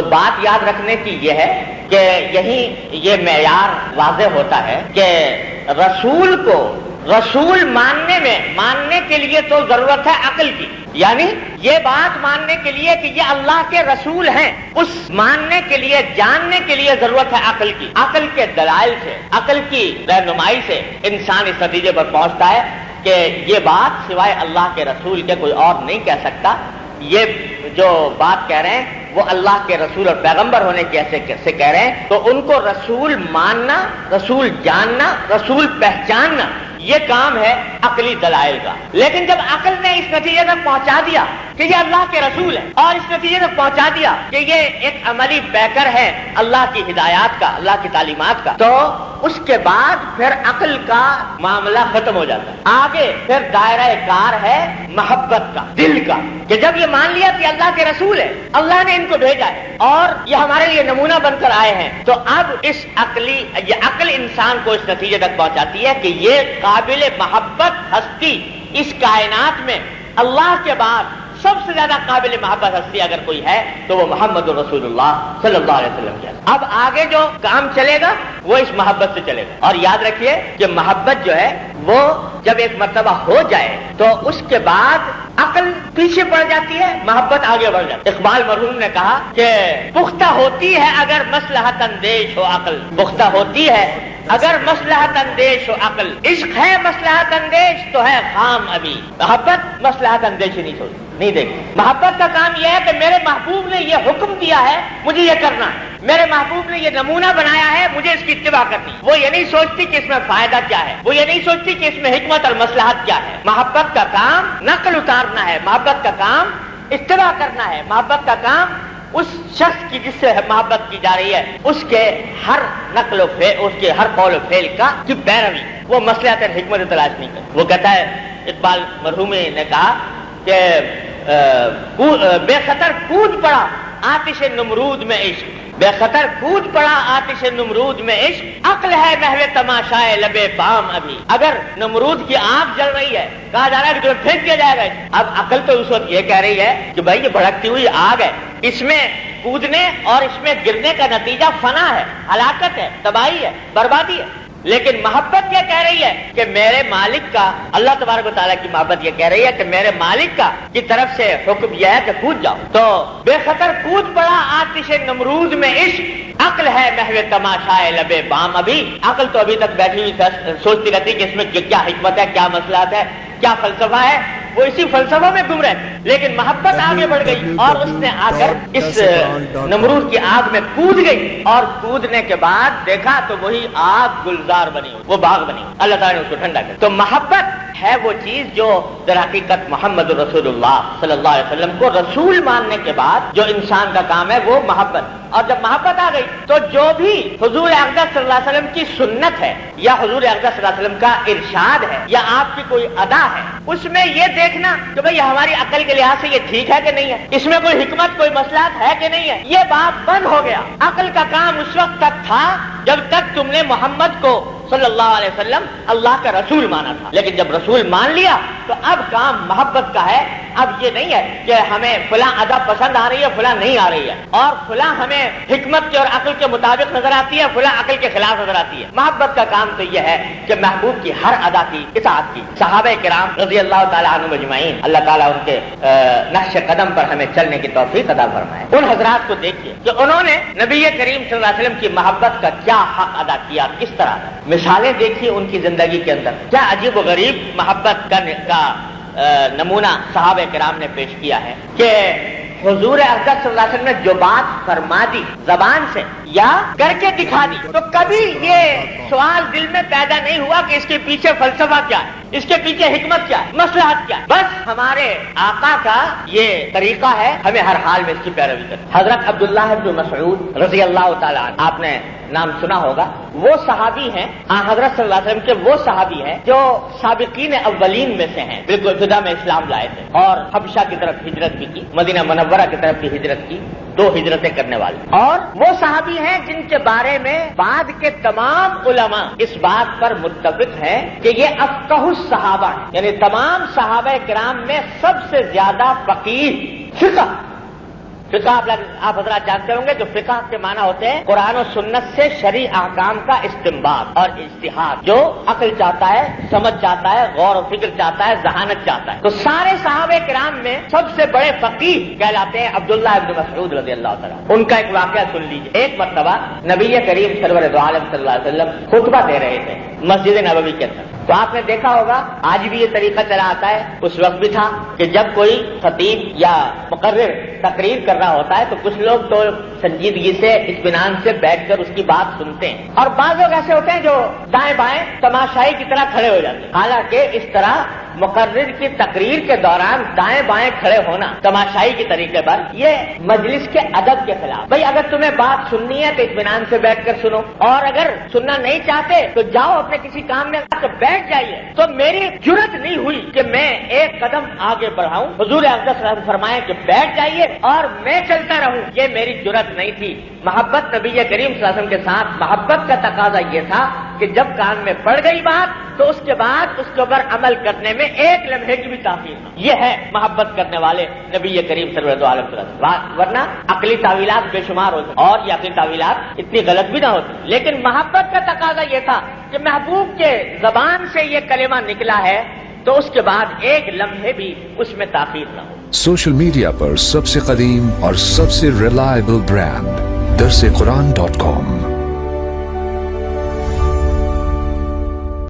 تو بات یاد رکھنے کی یہ ہے کہ یہی یہ معیار واضح ہوتا ہے کہ رسول کو رسول ماننے کے لیے تو ضرورت ہے عقل کی، یعنی یہ بات ماننے کے لیے کہ یہ اللہ کے رسول ہیں، اس ماننے کے لیے جاننے کے لیے ضرورت ہے عقل کی۔ عقل کے دلائل سے، عقل کی رہنمائی سے انسان اس نتیجے پر پہنچتا ہے کہ یہ بات سوائے اللہ کے رسول کے کوئی اور نہیں کہہ سکتا۔ یہ جو بات کہہ رہے ہیں وہ اللہ کے رسول اور پیغمبر ہونے کی حیثیت سے کہہ رہے ہیں، تو ان کو رسول ماننا، رسول جاننا، رسول پہچاننا، یہ کام ہے عقلی دلائل کا۔ لیکن جب عقل نے اس نتیجے تک پہنچا دیا کہ یہ اللہ کے رسول ہے، اور اس نتیجے تک پہنچا دیا کہ یہ ایک عملی پیکر ہے اللہ کی ہدایات کا، اللہ کی تعلیمات کا، تو اس کے بعد پھر عقل کا معاملہ ختم ہو جاتا ہے۔ آگے پھر دائرہ کار ہے محبت کا، دل کا، کہ جب یہ مان لیا کہ اللہ کے رسول ہے، اللہ نے ان کو بھیجا ہے اور یہ ہمارے لیے نمونہ بن کر آئے ہیں، تو اب یہ عقل انسان کو اس نتیجے تک پہنچاتی ہے کہ یہ قابل محبت ہستی اس کائنات میں اللہ کے بعد سب سے زیادہ قابل محبت ہستی اگر کوئی ہے تو وہ محمد رسول اللہ صلی اللہ علیہ وسلم کی ہے۔ اب آگے جو کام چلے گا وہ اس محبت سے چلے گا، اور یاد رکھیے کہ محبت جو ہے وہ جب ایک مرتبہ ہو جائے تو اس کے بعد عقل پیچھے پڑ جاتی ہے، محبت آگے بڑھ جاتی ہے۔ اقبال مرحوم نے کہا کہ پختہ ہوتی ہے اگر مصلحت اندیش ہو عقل، پختہ ہوتی ہے اگر مصلحت اندیش ہو عقل، عشق ہے مصلحت اندیش تو ہے خام ابھی، محبت مصلحت اندیش نہیں دیکھی۔ محبت کا کام یہ ہے کہ میرے محبوب نے یہ حکم دیا ہے، مجھے یہ کرنا ہے، میرے محبوب نے یہ نمونہ بنایا ہے، مجھے اس کی اتباع کرنی۔ وہ یہ نہیں سوچتی کہ اس میں فائدہ کیا ہے، وہ یہ نہیں سوچتی کہ اس میں حکمت اور مصلحت کیا ہے۔ محبت کا کام نقل اتارنا ہے، محبت کا کام اتباع کرنا ہے، محبت کا کام اس شخص کی جس سے محبت کی جا رہی ہے اس کے ہر نقل و فعل، اس کے ہر قول و فعل کی پیروی، وہ مصلحت اور حکمت تلاش نہیں کرتا۔ وہ کہتا ہے اقبال مرحومی نے کہا کہ بے خطر کود پڑا آتش نمرود میں عشق، بے خطر کود پڑا آتش نمرود میں عشق، عقل ہے محو تماشائے لبے بام ابھی۔ اگر نمرود کی آنکھ جل رہی ہے، کہا جا رہا ہے کہ تمہیں پھینک دیا جائے گا، اب عقل تو اس وقت یہ کہہ رہی ہے کہ بھائی یہ بھڑکتی ہوئی آگ ہے، اس میں کودنے اور اس میں گرنے کا نتیجہ فنا ہے، ہلاکت ہے، تباہی ہے، بربادی ہے۔ لیکن محبت یہ کہہ رہی ہے کہ میرے مالک کا، اللہ تبارک و تعالیٰ کی محبت یہ کہہ رہی ہے کہ میرے مالک کا کی طرف سے حکم یہ ہے کہ کود جاؤ۔ تو بے خطر کود پڑا آتش نمرود میں عشق، عقل ہے محو تماشائے لبے بام ابھی۔ عقل تو ابھی تک بیٹھی ہوئی سوچتی رہتی کہ اس میں کیا حکمت ہے، کیا مصلحت ہے، کیا فلسفہ ہے، وہ اسی فلسفہ میں گم رہے، لیکن محبت آگے بڑھ گئی اور اس نے آ کر اس نمرود کی آگ میں کود گئی، اور کودنے کے بعد دیکھا تو وہی آگ گلزار بنی ہوئی، وہ باغ بنی ہوئی، اللہ تعالیٰ نے اس کو ٹھنڈا کیا۔ تو محبت ہے وہ چیز جو در حقیقت محمد رسول اللہ صلی اللہ علیہ وسلم کو رسول ماننے کے بعد جو انسان کا کام ہے وہ محبت، اور جب محبت آ گئی تو جو بھی حضور اقدس صلی اللہ علیہ وسلم کی سنت ہے یا حضور اقدس صلی اللہ علیہ وسلم کا ارشاد ہے یا آپ کی کوئی ادا ہے، اس میں یہ دیکھنا کہ بھئی ہماری عقل کے لحاظ سے یہ ٹھیک ہے کہ نہیں ہے، اس میں کوئی حکمت، کوئی مصلحت ہے کہ نہیں ہے، یہ بات بند ہو گیا۔ عقل کا کام اس وقت تک تھا جب تک تم نے محمد کو صلی اللہ علیہ وسلم اللہ کا رسول مانا تھا، لیکن جب رسول مان لیا تو اب کام محبت کا ہے۔ اب یہ نہیں ہے کہ ہمیں فلاں ادا پسند آ رہی ہے، فلاں نہیں آ رہی ہے، اور فلاں ہمیں حکمت کے اور عقل کے مطابق نظر آتی ہے، فلاں عقل کے خلاف نظر آتی ہے۔ محبت کا کام تو یہ ہے کہ محبوب کی ہر ادا کی اطاعت کی۔ صحابہ کرام رضی اللہ تعالیٰ عنہم اجمعین، اللہ تعالیٰ ان کے نقش قدم پر ہمیں چلنے کی توفیق عطا فرمائے۔ ان حضرات کو دیکھیے کہ انہوں نے نبی کریم صلی اللہ علیہ وسلم کی محبت کا کیا حق ادا کیا، کس طرح مثالیں دیکھیے ان کی زندگی کے اندر، کیا عجیب و غریب محبت کا نمونہ صحابہ کرام نے پیش کیا ہے کہ حضور اقدس صلی اللہ علیہ وسلم نے جو بات فرما دی زبان سے یا کر کے دکھا دی تو کبھی یہ سوال دل میں پیدا نہیں ہوا کہ اس کے پیچھے فلسفہ کیا ہے، اس کے پیچھے حکمت کیا ہے، مصلحت کیا ہے۔ بس ہمارے آقا کا یہ طریقہ ہے، ہمیں ہر حال میں اس کی پیروی کریں۔ حضرت عبداللہ بن مسعود رضی اللہ تعالیٰ عنہ، آپ نے نام سنا ہوگا، وہ صحابی ہیں حضرت صلی اللہ علیہ وسلم کے، وہ صحابی ہیں جو سابقین اولین میں سے ہیں، بالکل ابتدا میں اسلام لائے تھے اور حبشہ کی طرف ہجرت بھی کی، مدینہ منورہ کی طرف بھی ہجرت کی، 2 ہجرتیں کرنے والے، اور وہ صحابی ہیں جن کے بارے میں بعد کے تمام علماء اس بات پر متفق ہیں کہ یہ افقہ الصحابہ ہیں، یعنی تمام صحابہ کرام میں سب سے زیادہ فقیہ، فقہ فقہ آپ حضرات جانتے ہوں گے جو فقہ کے معنی ہوتے ہیں قرآن و سنت سے شرعی احکام کا استنباط اور اجتہاد، جو عقل چاہتا ہے، سمجھ چاہتا ہے، غور و فکر چاہتا ہے، ذہانت چاہتا ہے۔ تو سارے صحابہ کرام میں سب سے بڑے فقیہ کہلاتے ہیں عبداللہ ابن مسعود رضی اللہ تعالیٰ۔ ان کا ایک واقعہ سن لیجیے۔ ایک مرتبہ نبی کریم سرور دو عالم صلی اللہ علیہ وسلم خطبہ دے رہے تھے مسجد نبوی کے اندر۔ تو آپ نے دیکھا ہوگا آج بھی یہ طریقہ چلا آتا ہے، اس وقت بھی تھا کہ جب کوئی خطیب یا مقرر تقریر کر رہا ہوتا ہے تو کچھ لوگ تو سنجیدگی سے اطمینان سے بیٹھ کر اس کی بات سنتے ہیں، اور بعض لوگ ایسے ہوتے ہیں جو دائیں بائیں تماشائی کی طرح کھڑے ہو جاتے ہیں۔ حالانکہ اس طرح مقرر کی تقریر کے دوران دائیں بائیں کھڑے ہونا تماشائی کے طریقے پر یہ مجلس کے ادب کے خلاف۔ بھئی اگر تمہیں بات سننی ہے تو اطمینان سے بیٹھ کر سنو، اور اگر سننا نہیں چاہتے تو جاؤ اپنے کسی کام میں بیٹھ جائیے۔ تو میری جرأت نہیں ہوئی کہ میں ایک قدم آگے بڑھاؤں، حضور اقدس صلی اللہ علیہ وسلم فرمائے کہ بیٹھ جائیے اور میں چلتا رہوں، یہ میری جرأت نہیں تھی۔ محبت نبی کریم صلی اللہ علیہ وسلم کے ساتھ محبت کا تقاضا یہ تھا کہ جب کان میں پڑ گئی بات تو اس کے بعد اس کے اوپر عمل کرنے میں ایک لمحے کی بھی تاخیر نہ۔ یہ ہے محبت کرنے والے نبی کریم صلی اللہ علیہ وسلم۔ ورنہ عقلی تعویلات بے شمار ہوتے اور یہ عقلی تعویلات اتنی غلط بھی نہ ہوتی، لیکن محبت کا تقاضا یہ تھا کہ محبوب کے زبان سے یہ کلمہ نکلا ہے تو اس کے بعد ایک لمحے بھی اس میں تاخیر نہ ہو۔ سوشل میڈیا پر سب سے قدیم اور سب سے ریلائبل برانڈ درسقرآن.com